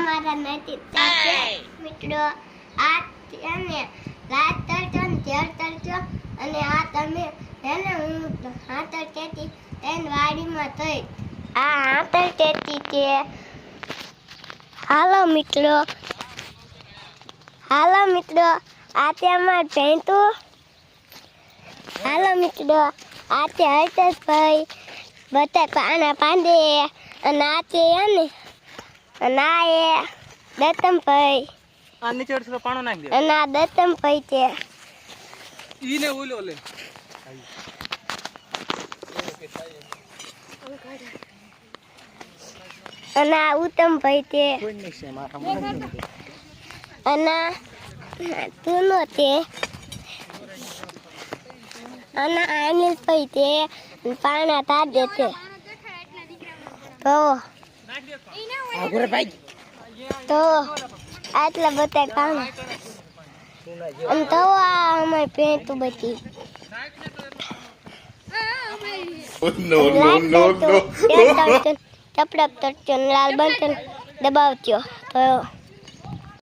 મારા નથી મિત્રો આ અને રાત તરજો ને ઝેર તરજો અને આ તમે એને હું હાથર કેતી એન વાડીમાં થઈ આ હાથર કેતી છે હાલો મિત્રો આ તે અમાર ભેંતું હાલો મિત્રો આ તે હર્ષદભાઈ બધા પાના પાંદે અને આ તે ને અને આ એ દત્તમભાઈ આ નીચે થોડો પાણો નાખી દે અને આ દત્તમભાઈ છે ઈને ઓલો લે અને આ ઉત્તમભાઈ છે કોઈ નહીં છે મારા અને તુનો છે અને આ અનિલભાઈ છે પાણા તાજે છે તો આટલા બધા કામ અને તો આ અમારી ભેંતું બધી ચપડપ તરજો લાલ બટન દબાવજો તો